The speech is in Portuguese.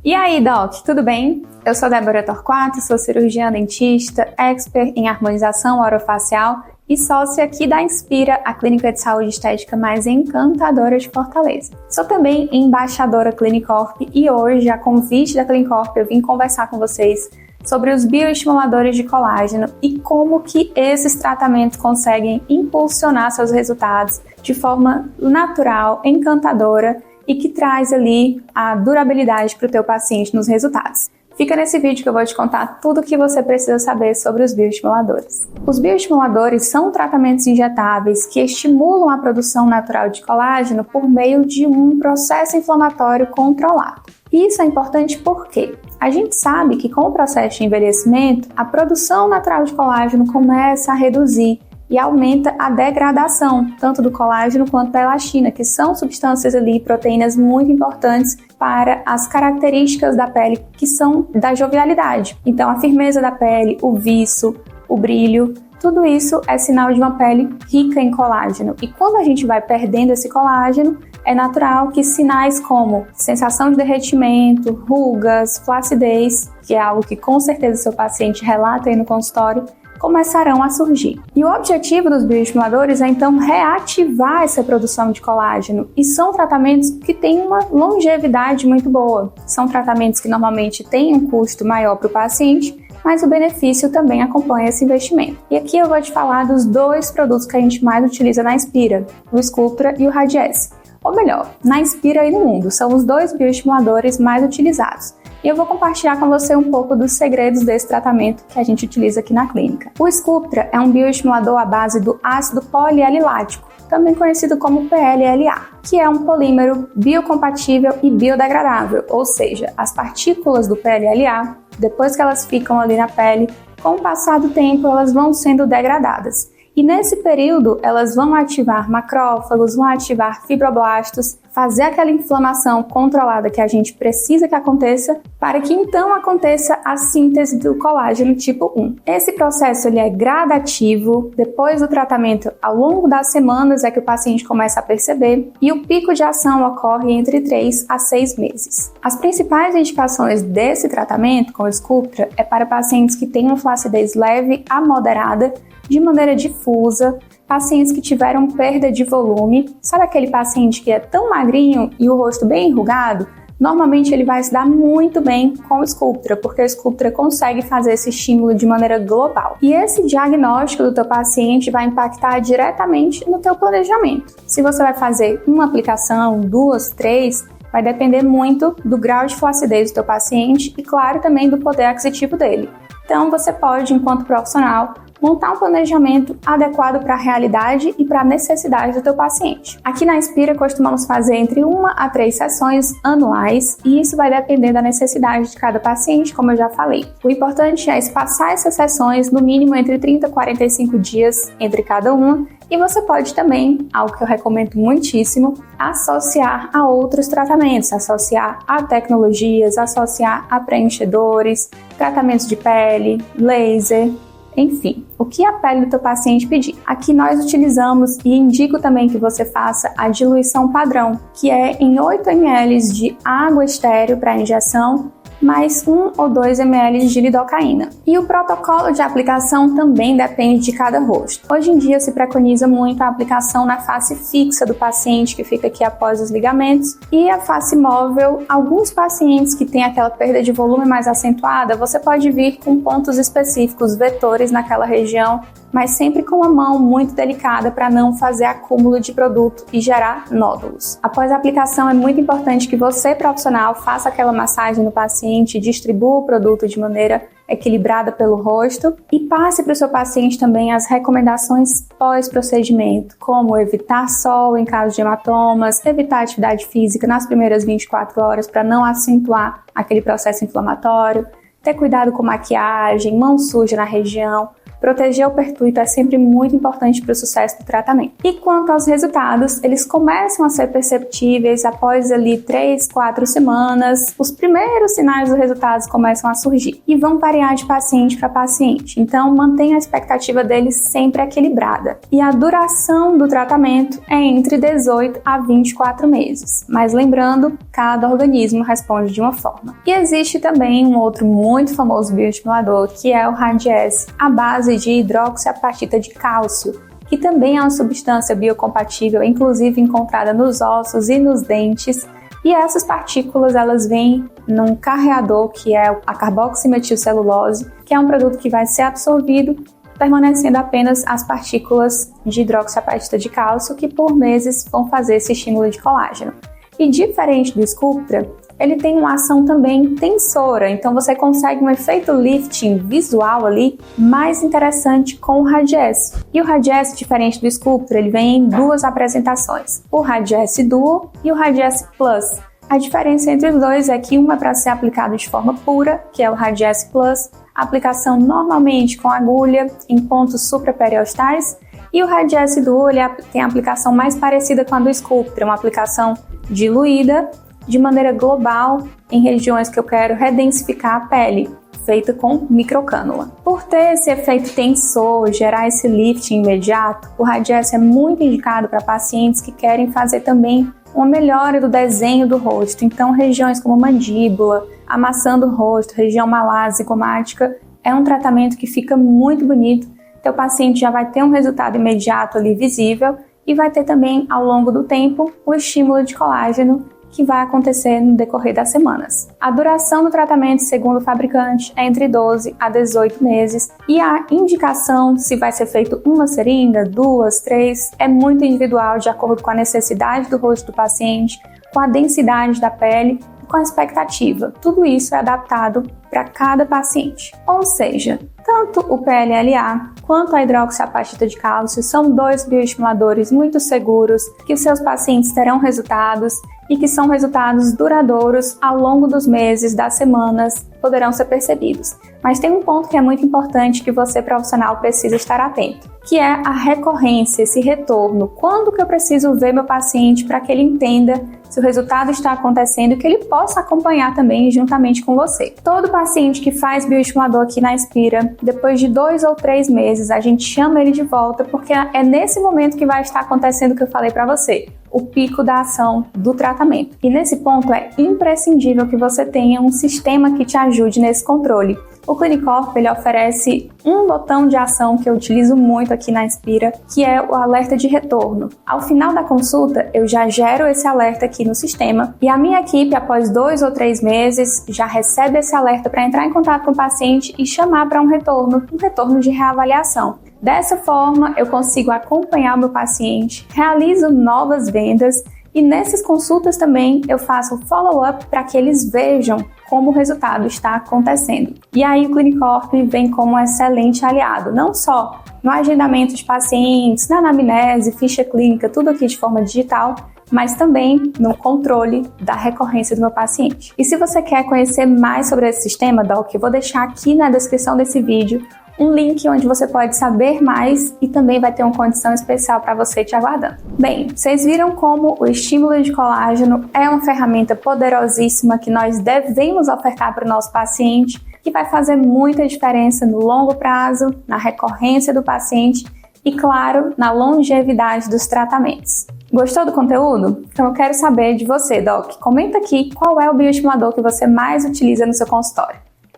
E aí, Doc, tudo bem? Eu sou Débora Torquato, sou cirurgiã dentista, expert em harmonização orofacial e sócia aqui da Inspira, a clínica de saúde estética mais encantadora de Fortaleza. Sou também embaixadora Clinicorp e hoje, a convite da Clinicorp, eu vim conversar com vocês sobre os bioestimuladores de colágeno e como que esses tratamentos conseguem impulsionar seus resultados de forma natural, encantadora e que traz ali a durabilidade para o teu paciente nos resultados. Fica nesse vídeo que eu vou te contar tudo o que você precisa saber sobre os bioestimuladores. Os bioestimuladores são tratamentos injetáveis que estimulam a produção natural de colágeno por meio de um processo inflamatório controlado. Isso é importante porque a gente sabe que com o processo de envelhecimento, a produção natural de colágeno começa a reduzir e aumenta a degradação, tanto do colágeno quanto da elastina, que são substâncias ali, proteínas muito importantes para as características da pele, que são da jovialidade. Então, a firmeza da pele, o viço, o brilho, tudo isso é sinal de uma pele rica em colágeno. E quando a gente vai perdendo esse colágeno, é natural que sinais como sensação de derretimento, rugas, flacidez, que é algo que com certeza seu paciente relata aí no consultório, começarão a surgir. E o objetivo dos bioestimuladores é então reativar essa produção de colágeno e são tratamentos que têm uma longevidade muito boa. São tratamentos que normalmente têm um custo maior para o paciente, mas o benefício também acompanha esse investimento. E aqui eu vou te falar dos dois produtos que a gente mais utiliza na Inspira, o Sculptra e o Radiesse. Ou melhor, na Inspira e no mundo, são os dois bioestimuladores mais utilizados. E eu vou compartilhar com você um pouco dos segredos desse tratamento que a gente utiliza aqui na clínica. O Sculptra é um bioestimulador à base do ácido polialilático, também conhecido como PLLA, que é um polímero biocompatível e biodegradável, ou seja, as partículas do PLLA, depois que elas ficam ali na pele, com o passar do tempo elas vão sendo degradadas. E nesse período, elas vão ativar macrófagos, vão ativar fibroblastos, fazer aquela inflamação controlada que a gente precisa que aconteça, para que então aconteça a síntese do colágeno tipo 1. Esse processo ele é gradativo, depois do tratamento, ao longo das semanas é que o paciente começa a perceber, e o pico de ação ocorre entre 3 a 6 meses. As principais indicações desse tratamento com o Sculptra é para pacientes que têm uma flacidez leve a moderada, de maneira difusa, pacientes que tiveram perda de volume. Sabe aquele paciente que é tão magrinho e o rosto bem enrugado? Normalmente ele vai se dar muito bem com o Sculptra, porque o Sculptra consegue fazer esse estímulo de maneira global. E esse diagnóstico do teu paciente vai impactar diretamente no teu planejamento. Se você vai fazer uma aplicação, 2, 3, vai depender muito do grau de flacidez do teu paciente e, claro, também do poder aquisitivo dele. Então, você pode, enquanto profissional, montar um planejamento adequado para a realidade e para a necessidade do teu paciente. Aqui na Inspira costumamos fazer entre 1 a 3 sessões anuais e isso vai depender da necessidade de cada paciente, como eu já falei. O importante é espaçar essas sessões no mínimo entre 30 e 45 dias entre cada uma e você pode também, algo que eu recomendo muitíssimo, associar a outros tratamentos, associar a tecnologias, associar a preenchedores, tratamentos de pele, laser, enfim, o que a pele do teu paciente pedir. Aqui nós utilizamos e indico também que você faça a diluição padrão, que é em 8 ml de água estéril para injeção, mais 1 ou 2 ml de lidocaína. E o protocolo de aplicação também depende de cada rosto. Hoje em dia se preconiza muito a aplicação na face fixa do paciente, que fica aqui após os ligamentos, e a face móvel. Alguns pacientes que têm aquela perda de volume mais acentuada, você pode vir com pontos específicos, vetores naquela região, mas sempre com a mão muito delicada para não fazer acúmulo de produto e gerar nódulos. Após a aplicação, é muito importante que você, profissional, faça aquela massagem no paciente, distribua o produto de maneira equilibrada pelo rosto e passe para o seu paciente também as recomendações pós-procedimento, como evitar sol em caso de hematomas, evitar atividade física nas primeiras 24 horas para não acentuar aquele processo inflamatório, ter cuidado com maquiagem, mão suja na região, proteger o pertuito é sempre muito importante para o sucesso do tratamento. E quanto aos resultados, eles começam a ser perceptíveis após ali 3, 4 semanas. Os primeiros sinais dos resultados começam a surgir e vão variar de paciente para paciente. Então, mantenha a expectativa deles sempre equilibrada. E a duração do tratamento é entre 18 a 24 meses. Mas lembrando, cada organismo responde de uma forma. E existe também um outro muito famoso bioestimulador, que é o Radiesse, à base de hidroxiapatita de cálcio, que também é uma substância biocompatível, inclusive encontrada nos ossos e nos dentes. E essas partículas, elas vêm num carreador, que é a carboximetilcelulose, que é um produto que vai ser absorvido, permanecendo apenas as partículas de hidroxiapatita de cálcio, que por meses vão fazer esse estímulo de colágeno. E diferente do Sculptra, ele tem uma ação também tensora, então você consegue um efeito lifting visual ali mais interessante com o Radiesse. E o Radiesse, diferente do Sculptra, ele vem em 2 apresentações, o Radiesse Duo e o Radiesse Plus. A diferença entre os dois é que um é para ser aplicado de forma pura, que é o Radiesse Plus, aplicação normalmente com agulha em pontos supraperiosteais, e o Radiesse Duo ele tem a aplicação mais parecida com a do Sculptra, uma aplicação diluída de maneira global em regiões que eu quero redensificar a pele, feita com microcânula. Por ter esse efeito tensor, gerar esse lifting imediato, o Radiesse é muito indicado para pacientes que querem fazer também uma melhora do desenho do rosto. Então, regiões como mandíbula, amassando o rosto, região malazigomática, é um tratamento que fica muito bonito. Então, o paciente já vai ter um resultado imediato ali visível e vai ter também, ao longo do tempo, o estímulo de colágeno que vai acontecer no decorrer das semanas. A duração do tratamento, segundo o fabricante, é entre 12 a 18 meses e a indicação se vai ser feito uma seringa, 2, 3, é muito individual de acordo com a necessidade do rosto do paciente, com a densidade da pele e com a expectativa. Tudo isso é adaptado para cada paciente. Ou seja, tanto o PLLA quanto a hidroxiapatita de cálcio são 2 bioestimuladores muito seguros que os seus pacientes terão resultados e que são resultados duradouros ao longo dos meses, das semanas, poderão ser percebidos. Mas tem um ponto que é muito importante que você, profissional, precisa estar atento, que é a recorrência, esse retorno. Quando que eu preciso ver meu paciente para que ele entenda se o resultado está acontecendo e que ele possa acompanhar também juntamente com você. Todo paciente que faz bioestimulador aqui na Inspira, depois de 2 ou 3 meses, a gente chama ele de volta, porque é nesse momento que vai estar acontecendo o que eu falei para você, o pico da ação do tratamento. E nesse ponto é imprescindível que você tenha um sistema que te ajude nesse controle. O Clinicorp, ele oferece um botão de ação que eu utilizo muito aqui na Inspira, que é o alerta de retorno. Ao final da consulta, eu já gero esse alerta aqui no sistema e a minha equipe, após 2 ou 3 meses, já recebe esse alerta para entrar em contato com o paciente e chamar para um retorno de reavaliação. Dessa forma, eu consigo acompanhar o meu paciente, realizo novas vendas e nessas consultas também eu faço follow-up para que eles vejam como o resultado está acontecendo. E aí o Clinicorp vem como um excelente aliado, não só no agendamento de pacientes, na anamnese, ficha clínica, tudo aqui de forma digital, mas também no controle da recorrência do meu paciente. E se você quer conhecer mais sobre esse sistema, Doc, eu vou deixar aqui na descrição desse vídeo um link onde você pode saber mais e também vai ter uma condição especial para você te aguardando. Bem, vocês viram como o estímulo de colágeno é uma ferramenta poderosíssima que nós devemos ofertar para o nosso paciente, que vai fazer muita diferença no longo prazo, na recorrência do paciente e, claro, na longevidade dos tratamentos. Gostou do conteúdo? Então eu quero saber de você, Doc. Comenta aqui qual é o bioestimulador que você mais utiliza no seu consultório.